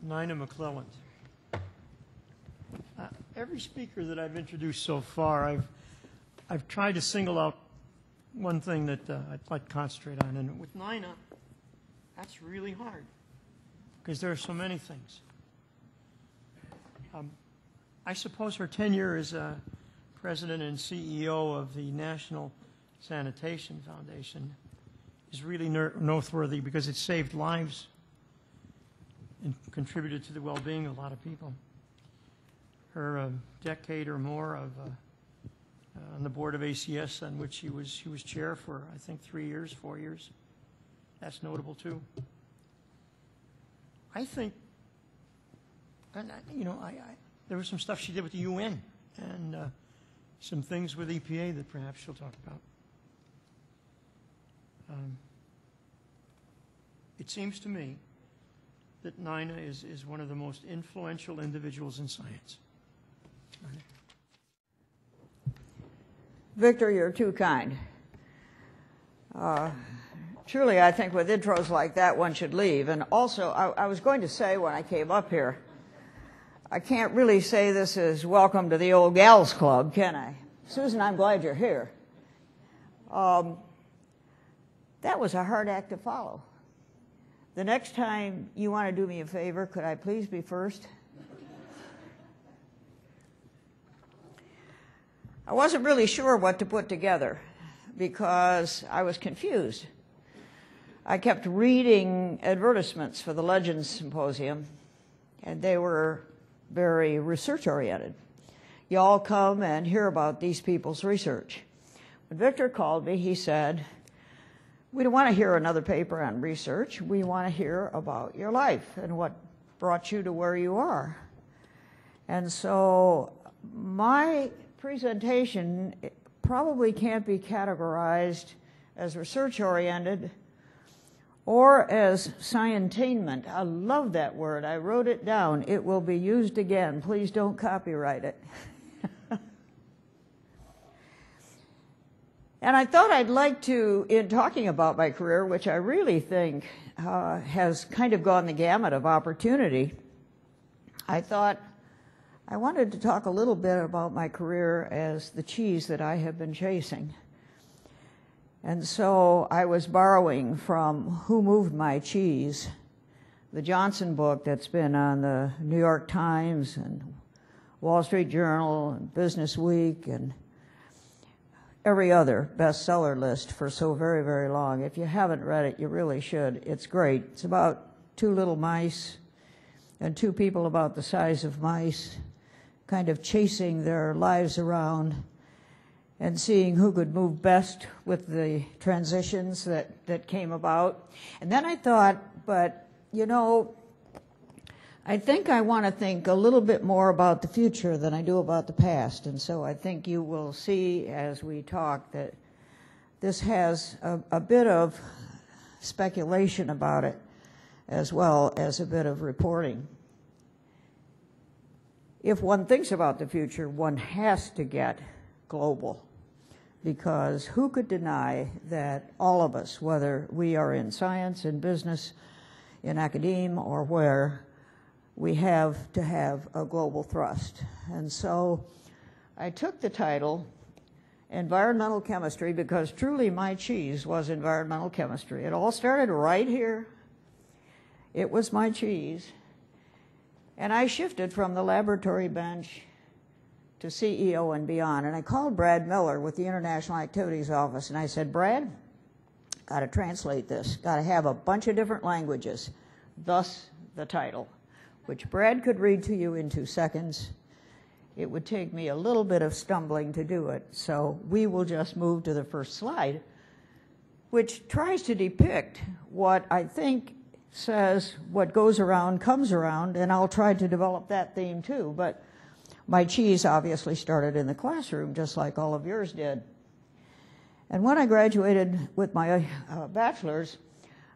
Nina McClelland. Every speaker that I've introduced so far, I've tried to single out one thing that I'd like to concentrate on. And with Nina, that's really hard because there are so many things. I suppose her tenure as president and CEO of the National Sanitation Foundation is really noteworthy because it saved lives and contributed to the well-being of a lot of people. Her decade or more of on the board of ACS, on which she was chair for, I think, 3 years, 4 years. That's notable too. I think, and there was some stuff she did with the UN and some things with EPA that perhaps she'll talk about. It seems to me that Nina is one of the most influential individuals in science. Victor, you're too kind. Truly, I think with intros like that, one should leave. And also, I was going to say when I came up here, I can't really say this is welcome to the old gals club, can I? Susan, I'm glad you're here. That was a hard act to follow. The next time you want to do me a favor, could I please be first? I wasn't really sure what to put together because I was confused. I kept reading advertisements for the Legends Symposium, and they were very research-oriented. You all come and hear about these people's research. When Victor called me, he said, "We don't want to hear another paper on research. We want to hear about your life and what brought you to where you are." And so my presentation probably can't be categorized as research-oriented or as scientainment. I love that word. I wrote it down. It will be used again. Please don't copyright it. And I thought I'd like to, in talking about my career, which I really think has kind of gone the gamut of opportunity, I thought I wanted to talk a little bit about my career as the cheese that I have been chasing. And so I was borrowing from Who Moved My Cheese, the Johnson book that's been on the New York Times and Wall Street Journal and Business Week and every other bestseller list for so very, very long. If you haven't read it, you really should. It's great. It's about two little mice and two people about the size of mice kind of chasing their lives around and seeing who could move best with the transitions that came about. And then I thought, but, I think I want to think a little bit more about the future than I do about the past. And so I think you will see as we talk that this has a bit of speculation about it as well as a bit of reporting. If one thinks about the future, one has to get global, because who could deny that all of us, whether we are in science, in business, in academia, or where, we have to have a global thrust. And so I took the title Environmental Chemistry because truly my cheese was environmental chemistry. It all started right here. It was my cheese. And I shifted from the laboratory bench to CEO and beyond. And I called Brad Miller with the International Activities Office, and I said, "Brad, got to translate this. Got to have a bunch of different languages." Thus the title, which Brad could read to you in 2 seconds. It would take me a little bit of stumbling to do it. So we will just move to the first slide, which tries to depict what I think says what goes around comes around, and I'll try to develop that theme too. But my cheese obviously started in the classroom, just like all of yours did. And when I graduated with my bachelor's,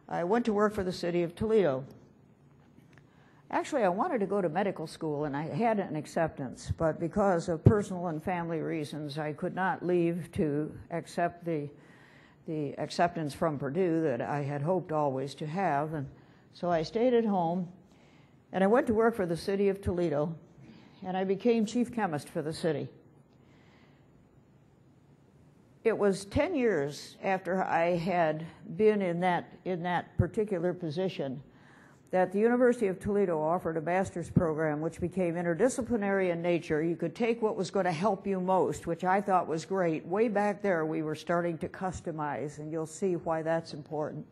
I went to work for the city of Toledo. Actually, I wanted to go to medical school, and I had an acceptance, but because of personal and family reasons, I could not leave to accept the acceptance from Purdue that I had hoped always to have. And so I stayed at home And I went to work for the city of Toledo, and I became chief chemist for the city. It was 10 years after I had been in that particular position that the University of Toledo offered a master's program which became interdisciplinary in nature. You could take what was going to help you most, which I thought was great. Way back there, we were starting to customize, and you'll see why that's important.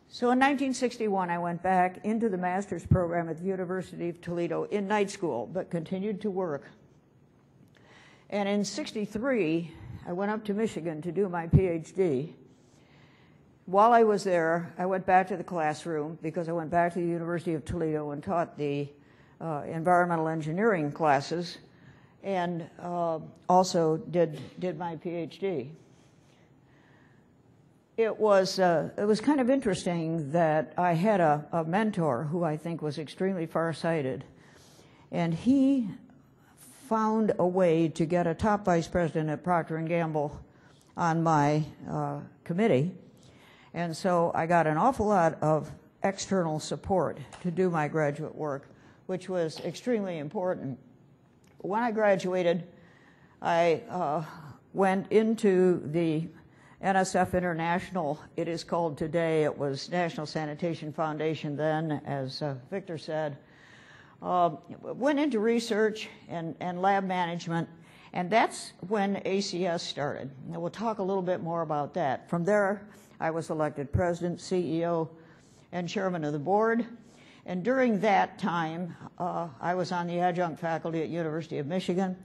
So in 1961, I went back into the master's program at the University of Toledo in night school, but continued to work. And in '63, I went up to Michigan to do my PhD. While I was there, I went back to the classroom because I went back to the University of Toledo and taught the environmental engineering classes, and also did my PhD. It was kind of interesting that I had a mentor who I think was extremely farsighted, and he found a way to get a top vice president at Procter & Gamble on my committee. And so I got an awful lot of external support to do my graduate work, which was extremely important. When I graduated, I went into the NSF International, it is called today. It was National Sanitation Foundation then, as Victor said. Went into research and lab management, and that's when ACS started. And we'll talk a little bit more about that. From there, I was elected president, CEO, and chairman of the board. And during that time, I was on the adjunct faculty at University of Michigan.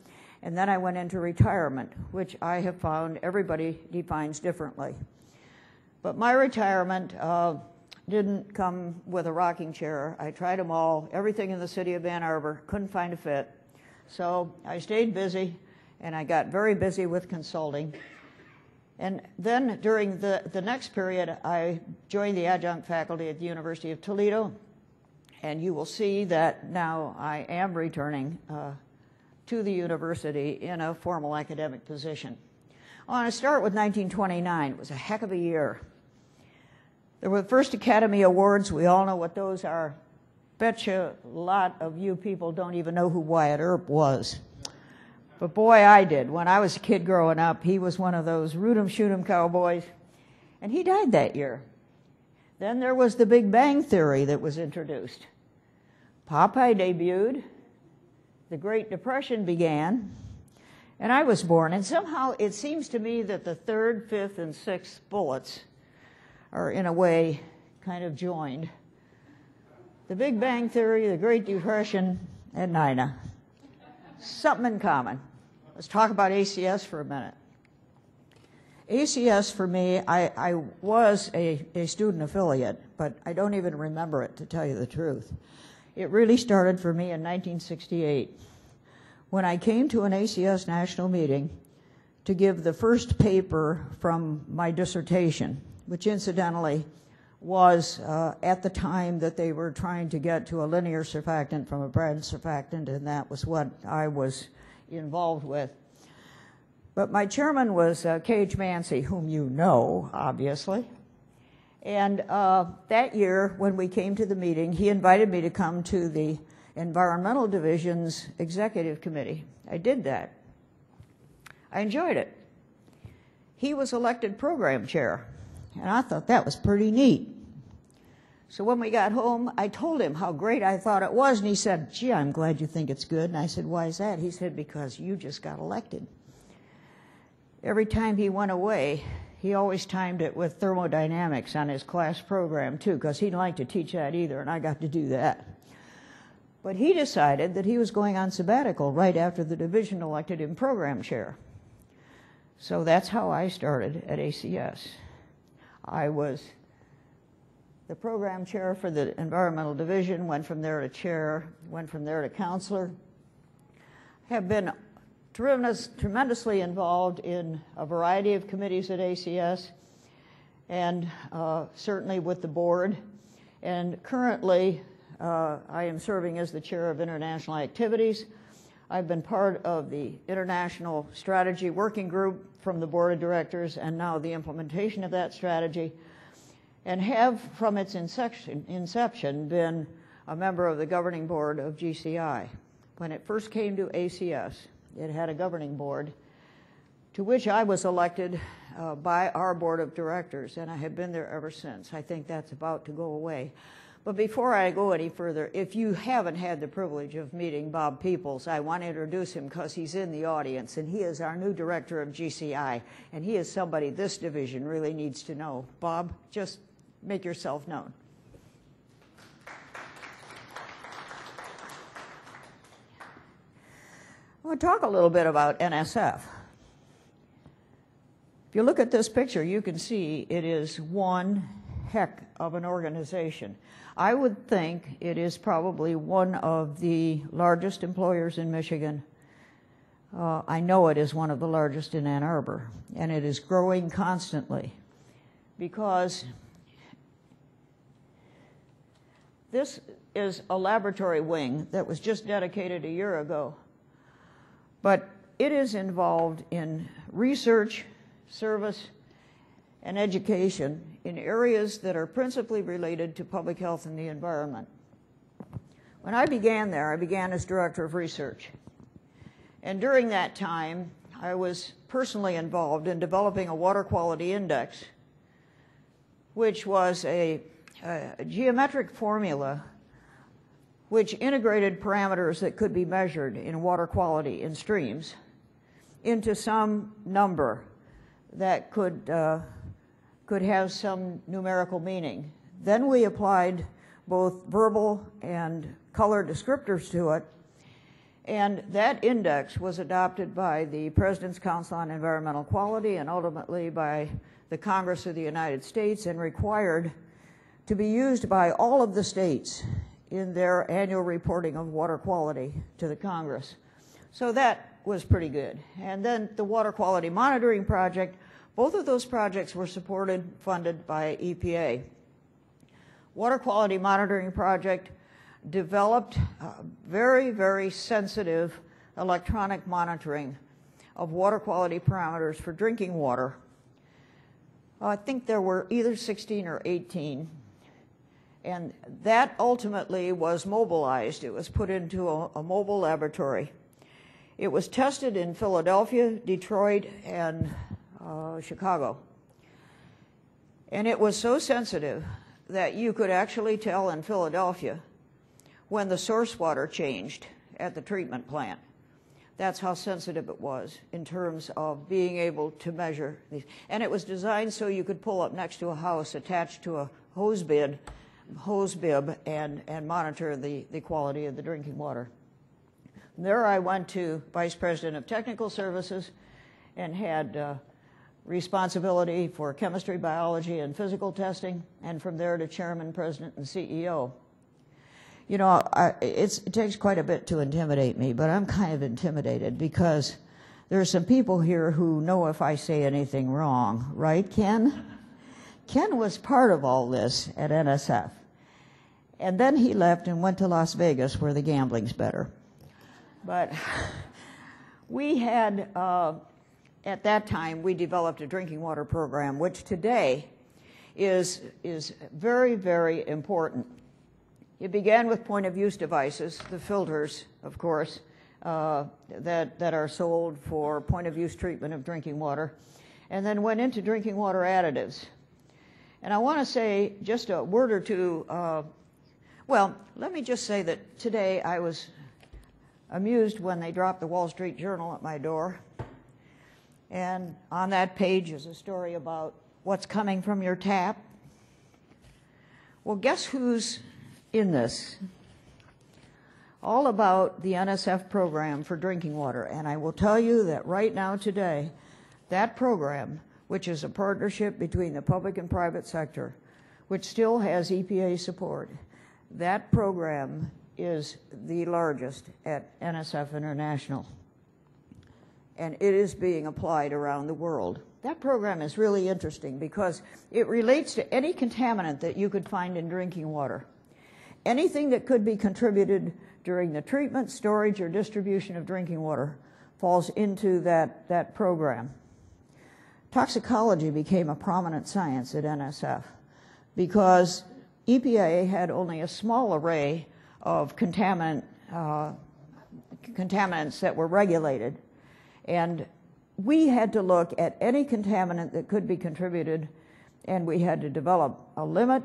And then I went into retirement, which I have found everybody defines differently. But my retirement didn't come with a rocking chair. I tried them all, everything in the city of Ann Arbor, couldn't find a fit. So I stayed busy, and I got very busy with consulting. And then during the next period, I joined the adjunct faculty at the University of Toledo, and you will see that now I am returning to the university in a formal academic position. I want to start with 1929. It was a heck of a year. There were the first Academy Awards. We all know what those are. Betcha a lot of you people don't even know who Wyatt Earp was. But boy, I did. When I was a kid growing up, he was one of those root 'em, shoot 'em cowboys, and he died that year. Then there was the Big Bang Theory that was introduced. Popeye debuted. The Great Depression began, and I was born. And somehow it seems to me that the third, fifth, and sixth bullets are in a way kind of joined. The Big Bang Theory, the Great Depression, and Nina. Something in common. Let's talk about ACS for a minute. ACS for me, I was a student affiliate, but I don't even remember it, to tell you the truth. It really started for me in 1968 when I came to an ACS national meeting to give the first paper from my dissertation, which incidentally was at the time that they were trying to get to a linear surfactant from a brand surfactant, and that was what I was involved with. But my chairman was K.H. Mancy, whom you know, obviously. And that year, when we came to the meeting, he invited me to come to the Environmental Division's Executive Committee. I did that. I enjoyed it. He was elected program chair, and I thought that was pretty neat. So when we got home, I told him how great I thought it was, and he said, "Gee, I'm glad you think it's good." And I said, "Why is that?" He said, "Because you just got elected." Every time he went away, he always timed it with thermodynamics on his class program, too, because he didn't like to teach that either, and I got to do that. But he decided that he was going on sabbatical right after the division elected him program chair. So that's how I started at ACS. I was the program chair for the environmental division, went from there to chair, went from there to counselor. Have been tremendously involved in a variety of committees at ACS, and certainly with the board. And currently, I am serving as the chair of international activities. I've been part of the International Strategy Working Group from the Board of Directors, and now the implementation of that strategy, and have, from its inception, been a member of the governing board of GCI. When it first came to ACS, it had a governing board to which I was elected by our board of directors, and I have been there ever since. I think that's about to go away. But before I go any further, if you haven't had the privilege of meeting Bob Peoples, I want to introduce him because he's in the audience, and he is our new director of GCI, and he is somebody this division really needs to know. Bob, just make yourself known. I want to talk a little bit about NSF. If you look at this picture, you can see it is one heck of an organization. I would think it is probably one of the largest employers in Michigan. I know it is one of the largest in Ann Arbor, and it is growing constantly because this is a laboratory wing that was just dedicated a year ago, but it is involved in research, service, and education in areas that are principally related to public health and the environment. When I began there, I began as director of research. And during that time, I was personally involved in developing a water quality index, which was a geometric formula which integrated parameters that could be measured in water quality in streams into some number that could have some numerical meaning. Then we applied both verbal and color descriptors to it, and that index was adopted by the President's Council on Environmental Quality and ultimately by the Congress of the United States, and required to be used by all of the states in their annual reporting of water quality to the Congress. So that was pretty good. And then the Water Quality Monitoring Project, both of those projects were supported, funded by EPA. Water Quality Monitoring Project developed very, very sensitive electronic monitoring of water quality parameters for drinking water. I think there were either 16 or 18. And that ultimately was mobilized. It was put into a mobile laboratory. It was tested in Philadelphia, Detroit, and Chicago. And it was so sensitive that you could actually tell in Philadelphia when the source water changed at the treatment plant. That's how sensitive it was in terms of being able to measure these. And it was designed so you could pull up next to a house attached to a hose bib and monitor the quality of the drinking water. There I went to Vice President of Technical Services and had responsibility for chemistry, biology, and physical testing, and from there to chairman, president, and CEO. You know, it takes quite a bit to intimidate me, but I'm kind of intimidated because there are some people here who know if I say anything wrong, right, Ken? Ken was part of all this at NSF. And then he left and went to Las Vegas where the gambling's better. But we had, at that time, we developed a drinking water program, which today is very, very important. It began with point-of-use devices, the filters, of course, that are sold for point-of-use treatment of drinking water, and then went into drinking water additives. And I want to say just a word or two. Well, let me just say that today I was amused when they dropped the Wall Street Journal at my door. And on that page is a story about what's coming from your tap. Well, guess who's in this? All about the NSF program for drinking water. And I will tell you that right now today, that program, which is a partnership between the public and private sector, which still has EPA support, that program is the largest at NSF International. And it is being applied around the world. That program is really interesting because it relates to any contaminant that you could find in drinking water. Anything that could be contributed during the treatment, storage, or distribution of drinking water falls into that program. Toxicology became a prominent science at NSF because EPA had only a small array of contaminants that were regulated. And we had to look at any contaminant that could be contributed, and we had to develop a limit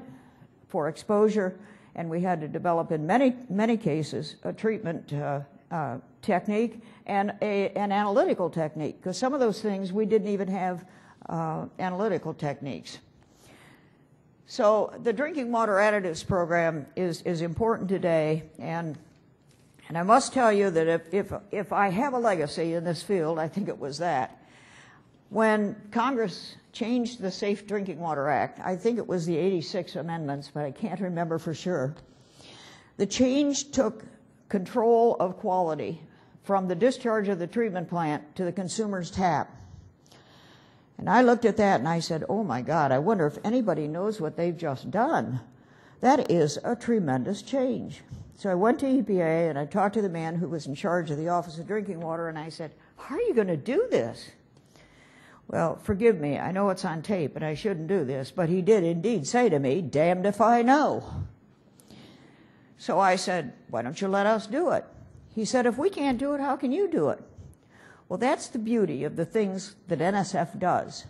for exposure, and we had to develop, in many cases, a treatment technique and an analytical technique, because some of those things we didn't even have analytical techniques. So the drinking water additives program is important today, and I must tell you that if I have a legacy in this field, I think it was that. When Congress changed the Safe Drinking Water Act, I think it was the 86 amendments, but I can't remember for sure, the change took control of quality from the discharge of the treatment plant to the consumer's tap. And I looked at that and I said, oh my God, I wonder if anybody knows what they've just done. That is a tremendous change. So I went to EPA and I talked to the man who was in charge of the Office of Drinking Water, and I said, how are you going to do this? Well, forgive me, I know it's on tape and I shouldn't do this, but he did indeed say to me, damned if I know. So I said, why don't you let us do it? He said, if we can't do it, how can you do it? Well, that's the beauty of the things that NSF does.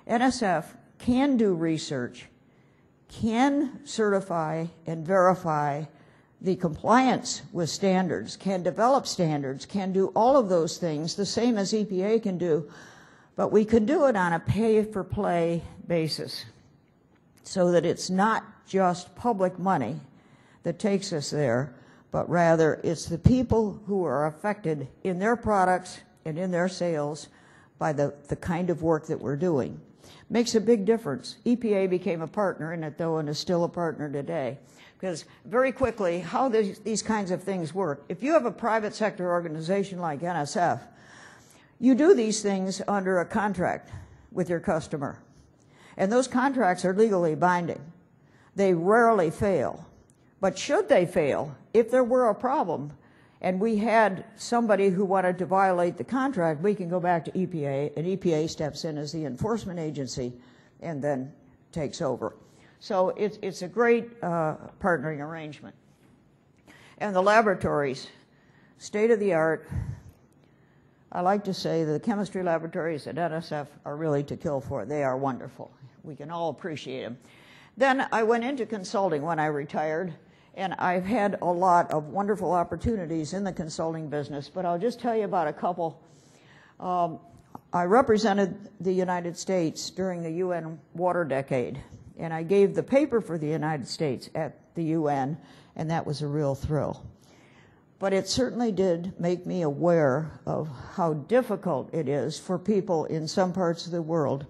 NSF can do research, can certify and verify the compliance with standards, can develop standards, can do all of those things, the same as EPA can do, but we can do it on a pay-for-play basis so that it's not just public money that takes us there, but rather it's the people who are affected in their products and in their sales by the kind of work that we're doing. Makes a big difference. EPA became a partner in it, though, and is still a partner today. Because very quickly, how these kinds of things work. If you have a private sector organization like NSF, you do these things under a contract with your customer. And those contracts are legally binding. They rarely fail. But should they fail, if there were a problem, and we had somebody who wanted to violate the contract, we can go back to EPA, and EPA steps in as the enforcement agency and then takes over. So it's a great partnering arrangement. And the laboratories, state of the art. I like to say the chemistry laboratories at NSF are really to kill for. They are wonderful. We can all appreciate them. Then I went into consulting when I retired, and I've had a lot of wonderful opportunities in the consulting business, but I'll just tell you about a couple. I represented the United States during the UN water decade, and I gave the paper for the United States at the UN, and that was a real thrill. But it certainly did make me aware of how difficult it is for people in some parts of the world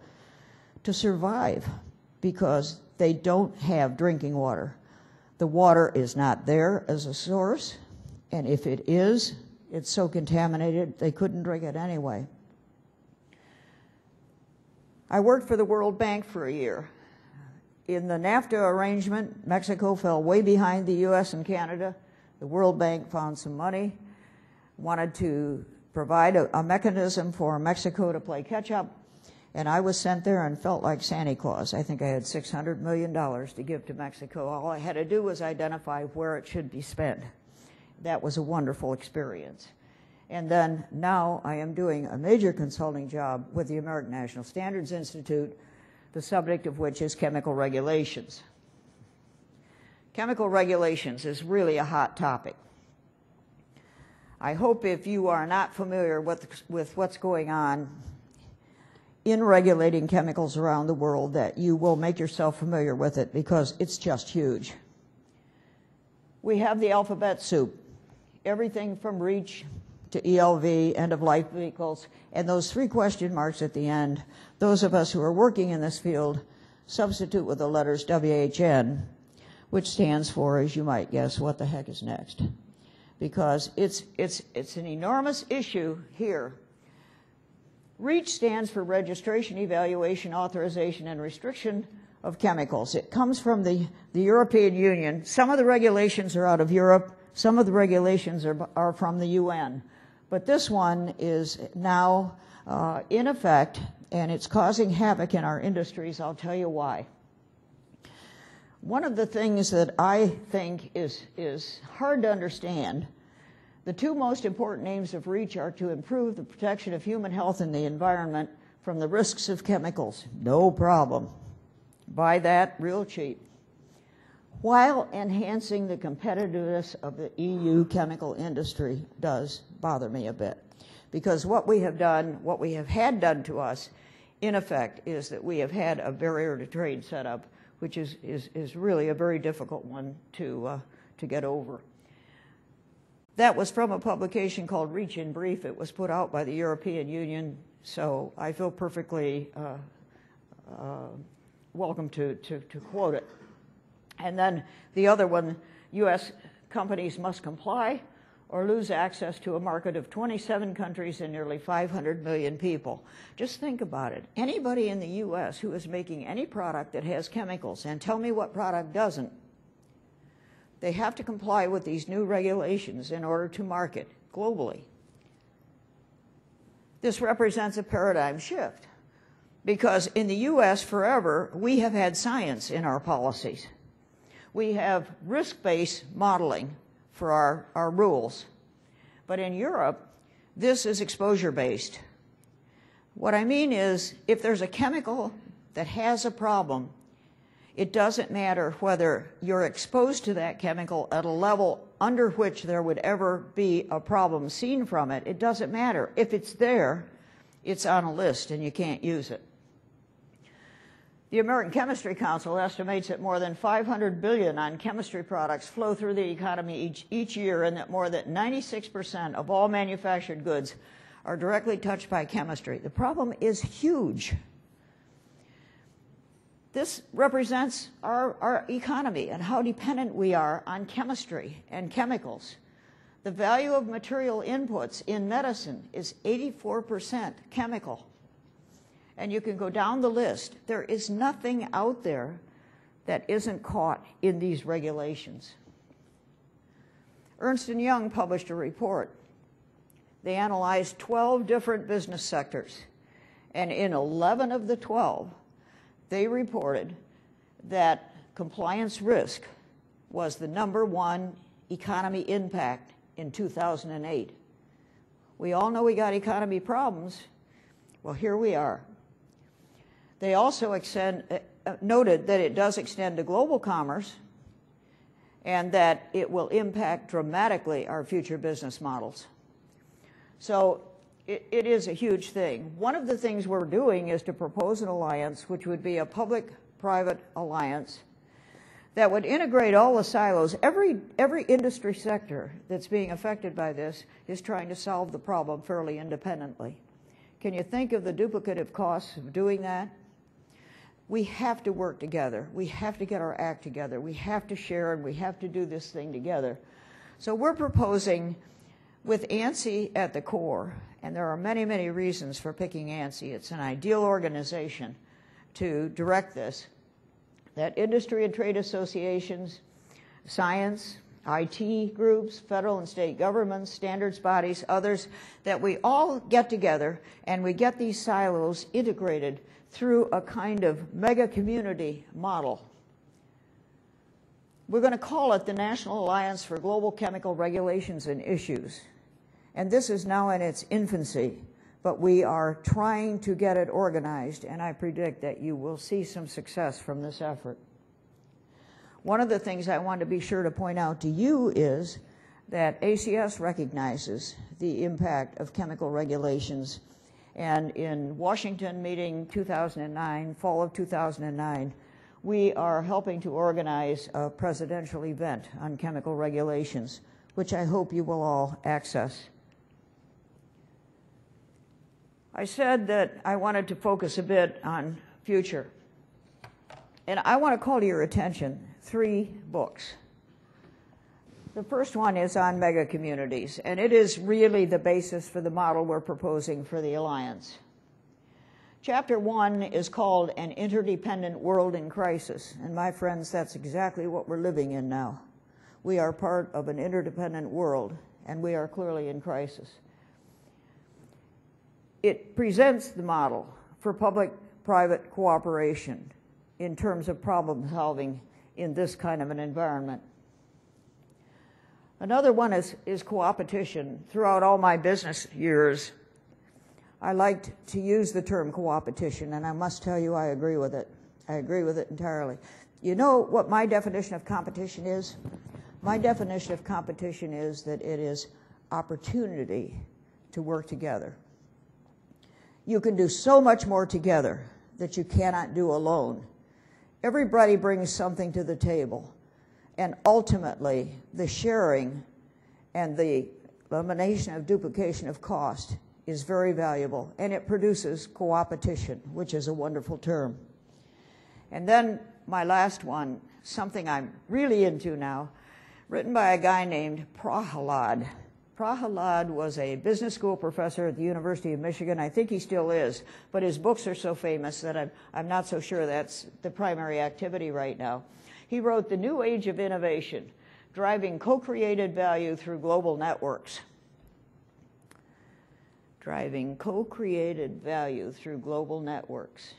to survive because they don't have drinking water. The water is not there as a source, and if it is, it's so contaminated they couldn't drink it anyway. I worked for the World Bank for a year. In the NAFTA arrangement, Mexico fell way behind the US and Canada. The World Bank found some money, wanted to provide a mechanism for Mexico to play catch-up, and I was sent there and felt like Santa Claus. I think I had $600 million to give to Mexico. All I had to do was identify where it should be spent. That was a wonderful experience. And then now I am doing a major consulting job with the American National Standards Institute, the subject of which is chemical regulations. Chemical regulations is really a hot topic. I hope if you are not familiar with what's going on in regulating chemicals around the world, that you will make yourself familiar with it because it's just huge. We have the alphabet soup, everything from REACH to ELV, end-of-life vehicles, and those 3 question marks at the end. Those of us who are working in this field substitute with the letters WHN, which stands for, as you might guess, what the heck is next? Because it's an enormous issue here. REACH stands for Registration, Evaluation, Authorization, and Restriction of Chemicals. It comes from the European Union. Some of the regulations are out of Europe. Some of the regulations are from the UN. But this one is now in effect, and it's causing havoc in our industries. I'll tell you why. One of the things that I think is hard to understand, the two most important aims of REACH are to improve the protection of human health and the environment from the risks of chemicals. No problem. Buy that real cheap. While enhancing the competitiveness of the EU chemical industry does bother me a bit. Because what we have done, what we have had done to us, in effect, is that we have had a barrier to trade set up, which is really a very difficult one to get over. That was from a publication called REACH in Brief. It was put out by the European Union, so I feel perfectly welcome to quote it. And then the other one, U.S. companies must comply or lose access to a market of 27 countries and nearly 500 million people. Just think about it. Anybody in the U.S. who is making any product that has chemicals, and tell me what product doesn't, they have to comply with these new regulations in order to market globally. This represents a paradigm shift because in the U.S. forever, we have had science in our policies. We have risk-based modeling for our rules. But in Europe, this is exposure-based. What I mean is, if there's a chemical that has a problem, it doesn't matter whether you're exposed to that chemical at a level under which there would ever be a problem seen from it. It doesn't matter. If it's there, it's on a list and you can't use it. The American Chemistry Council estimates that more than $500 billion on chemistry products flow through the economy each year, and that more than 96% of all manufactured goods are directly touched by chemistry. The problem is huge. This represents our economy and how dependent we are on chemistry and chemicals. The value of material inputs in medicine is 84% chemical. And you can go down the list. There is nothing out there that isn't caught in these regulations. Ernst & Young published a report. They analyzed 12 different business sectors. And in 11 of the 12, they reported that compliance risk was the #1 economy impact in 2008. We all know we got economy problems. Well, here we are. They also noted that it does extend to global commerce and that it will impact dramatically our future business models. So it is a huge thing. One of the things we're doing is to propose an alliance, which would be a public-private alliance that would integrate all the silos. Every industry sector that's being affected by this is trying to solve the problem fairly independently. Can you think of the duplicative costs of doing that? We have to work together. We have to get our act together. We have to share, and we have to do this thing together. So we're proposing, with ANSI at the core, and there are many, many reasons for picking ANSI. It's an ideal organization to direct this, that industry and trade associations, science, IT groups, federal and state governments, standards bodies, others, that we all get together and we get these silos integrated through a kind of mega community model. We're going to call it the National Alliance for Global Chemical Regulations and Issues. And this is now in its infancy, but we are trying to get it organized, and I predict that you will see some success from this effort. One of the things I want to be sure to point out to you is that ACS recognizes the impact of chemical regulations. And in Washington meeting 2009, fall of 2009, we are helping to organize a presidential event on chemical regulations, which I hope you will all access. I said that I wanted to focus a bit on future. And I want to call to your attention 3 books. The first one is on mega communities, and it is really the basis for the model we're proposing for the Alliance. Chapter 1 is called An Interdependent World in Crisis, and my friends, that's exactly what we're living in now. We are part of an interdependent world, and we are clearly in crisis. It presents the model for public-private cooperation in terms of problem solving in this kind of an environment. Another one is coopetition. Throughout all my business years, I liked to use the term coopetition, and I must tell you I agree with it. I agree with it entirely. You know what my definition of competition is? My definition of competition is that it is opportunity to work together. You can do so much more together that you cannot do alone. Everybody brings something to the table, and ultimately the sharing and the elimination of duplication of cost is very valuable, and it produces coopetition, which is a wonderful term. And then my last one, something I'm really into now, written by a guy named Prahalad. Prahalad was a business school professor at the University of Michigan. I think he still is, but his books are so famous that I'm not so sure that's the primary activity right now. He wrote The New Age of Innovation, Driving Co-Created Value Through Global Networks. Driving Co-Created Value Through Global Networks.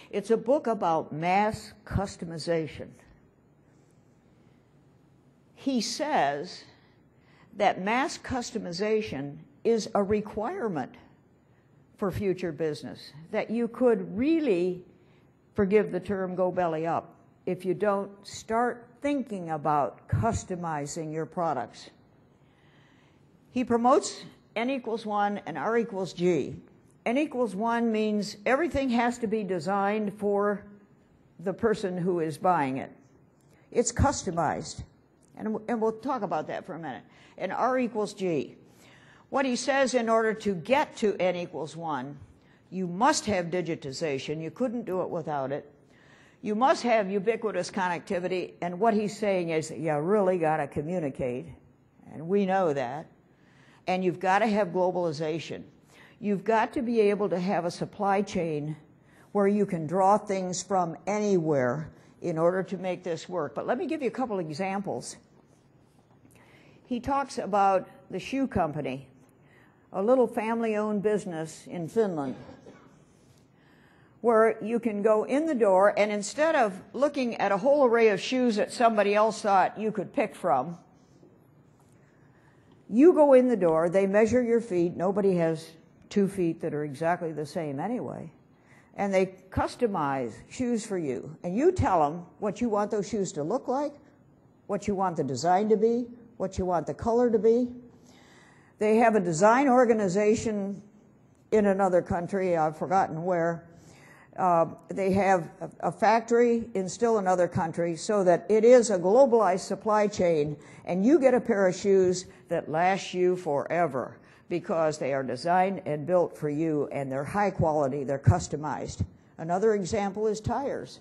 It's a book about mass customization. He says that mass customization is a requirement for future business, that you could really, forgive the term, go belly up if you don't start thinking about customizing your products. He promotes N equals 1 and R equals G. N equals 1 means everything has to be designed for the person who is buying it. It's customized. And we'll talk about that for a minute. And R equals G. What he says, in order to get to N equals 1, you must have digitization. You couldn't do it without it. You must have ubiquitous connectivity. And what he's saying is that you really got to communicate. And we know that. And you've got to have globalization. You've got to be able to have a supply chain where you can draw things from anywhere in order to make this work. But let me give you a couple examples. He talks about the shoe company, a little family-owned business in Finland, where you can go in the door, and instead of looking at a whole array of shoes that somebody else thought you could pick from, you go in the door, they measure your feet. Nobody has 2 feet that are exactly the same anyway. And they customize shoes for you. And you tell them what you want those shoes to look like, what you want the design to be, what you want the color to be. They have a design organization in another country, I've forgotten where. They have a factory in still another country, so that it is a globalized supply chain, and you get a pair of shoes that last you forever, because they are designed and built for you, and they're high quality, they're customized. Another example is tires.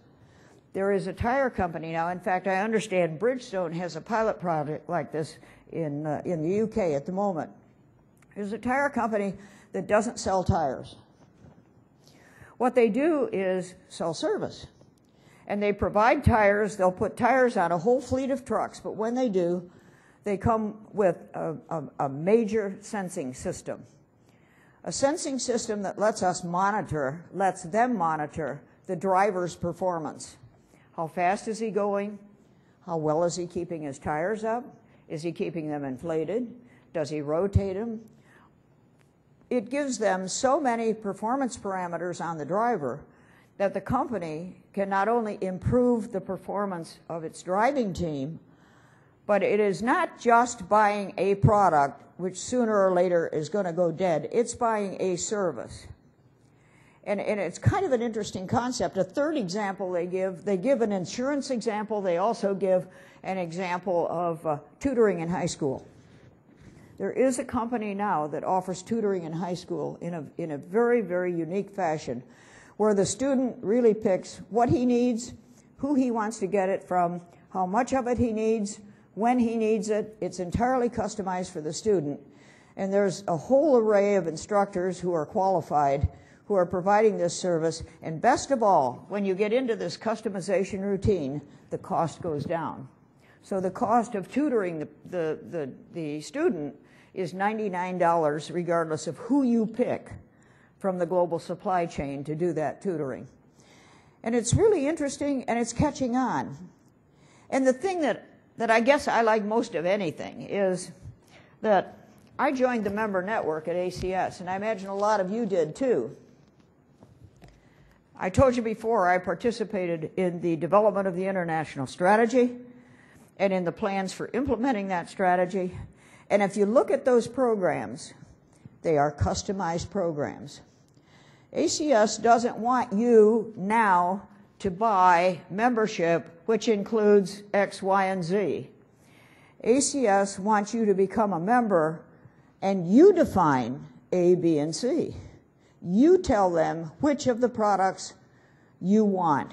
There is a tire company now, in fact, I understand Bridgestone has a pilot project like this in the UK at the moment. There's a tire company that doesn't sell tires. What they do is sell service. And they provide tires, they'll put tires on a whole fleet of trucks, but when they do, they come with a major sensing system. A sensing system that lets them monitor the driver's performance. How fast is he going? How well is he keeping his tires up? Is he keeping them inflated? Does he rotate them? It gives them so many performance parameters on the driver that the company can not only improve the performance of its driving team, but it is not just buying a product which sooner or later is going to go dead. It's buying a service. And it's kind of an interesting concept. A third example they give an insurance example. They also give an example of tutoring in high school. There is a company now that offers tutoring in high school in a very, very unique fashion, where the student really picks what he needs, who he wants to get it from, how much of it he needs, when he needs it. It's entirely customized for the student. And there's a whole array of instructors who are qualified, who are providing this service. And best of all, when you get into this customization routine, the cost goes down. So the cost of tutoring the student is $99 regardless of who you pick from the global supply chain to do that tutoring. And it's really interesting, and it's catching on. And the thing that I guess I like most of anything is that I joined the member network at ACS, and I imagine a lot of you did too. I told you before I participated in the development of the international strategy and in the plans for implementing that strategy. And if you look at those programs, they are customized programs. ACS doesn't want you now to buy membership, which includes X, Y, and Z. ACS wants you to become a member, and you define A, B, and C. You tell them which of the products you want.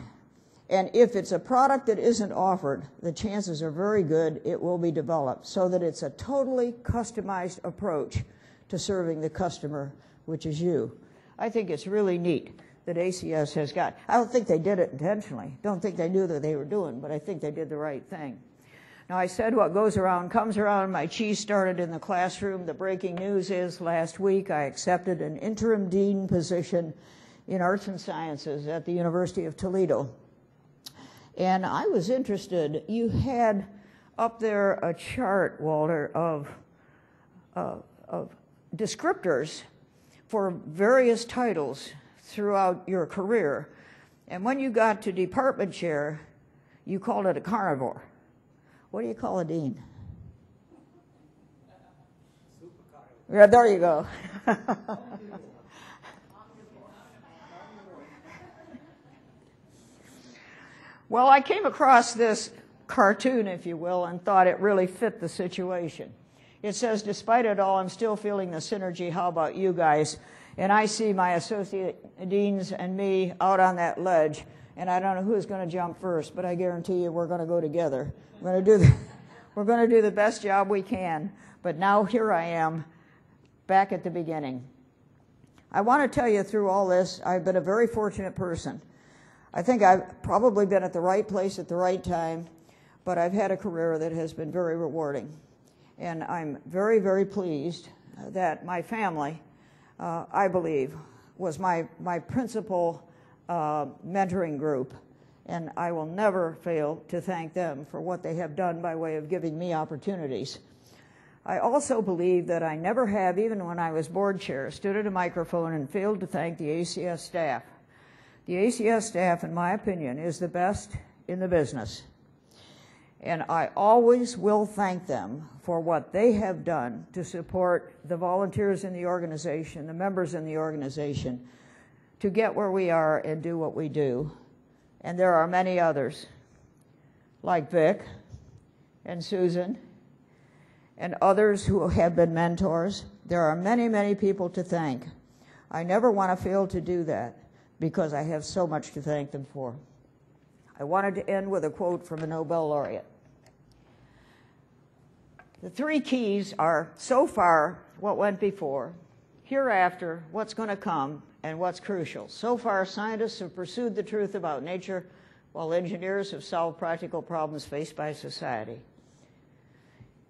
And if it's a product that isn't offered, the chances are very good it will be developed so that it's a totally customized approach to serving the customer, which is you. I think it's really neat that ACS has got. I don't think they did it intentionally. Don't think they knew that they were doing, but I think they did the right thing. Now, I said what goes around comes around. My cheese started in the classroom. The breaking news is last week I accepted an interim dean position in arts and sciences at the University of Toledo. And I was interested. You had up there a chart, Walter, of descriptors for various titles throughout your career. And when you got to department chair, you called it a carnivore. What do you call a dean? Yeah, there you go. Well, I came across this cartoon, if you will, and thought it really fit the situation. It says, despite it all, I'm still feeling the synergy. How about you guys? And I see my associate deans and me out on that ledge, and I don't know who's going to jump first, but I guarantee you we're going to go together. We're going to do the best job we can. But now here I am, back at the beginning. I want to tell you through all this, I've been a very fortunate person. I think I've probably been at the right place at the right time, but I've had a career that has been very rewarding. And I'm very, very pleased that my family, I believe, was my principal mentoring group. And I will never fail to thank them for what they have done by way of giving me opportunities. I also believe that I never have, even when I was board chair, stood at a microphone and failed to thank the ACS staff. The ACS staff, in my opinion, is the best in the business. And I always will thank them for what they have done to support the volunteers in the organization, the members in the organization, to get where we are and do what we do. And there are many others, like Vic and Susan and others who have been mentors. There are many, many people to thank. I never want to fail to do that because I have so much to thank them for. I wanted to end with a quote from a Nobel laureate. The three keys are, so far, what went before, hereafter, what's going to come, and what's crucial. So far, scientists have pursued the truth about nature, while engineers have solved practical problems faced by society.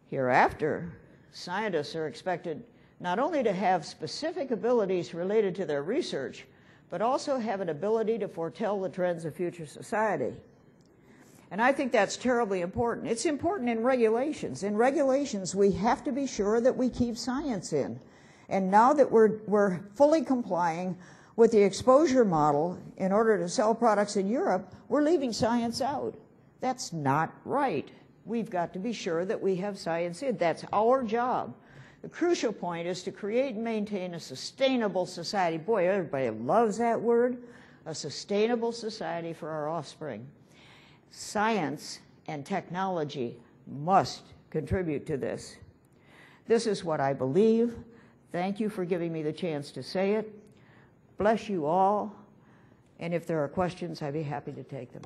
Hereafter, scientists are expected not only to have specific abilities related to their research, but also have an ability to foretell the trends of future society. And I think that's terribly important. It's important in regulations. In regulations, we have to be sure that we keep science in. And now that we're fully complying with the exposure model in order to sell products in Europe, we're leaving science out. That's not right. We've got to be sure that we have science in. That's our job. The crucial point is to create and maintain a sustainable society. Boy, everybody loves that word, a sustainable society for our offspring. Science and technology must contribute to this. This is what I believe. Thank you for giving me the chance to say it. Bless you all. And if there are questions, I'd be happy to take them.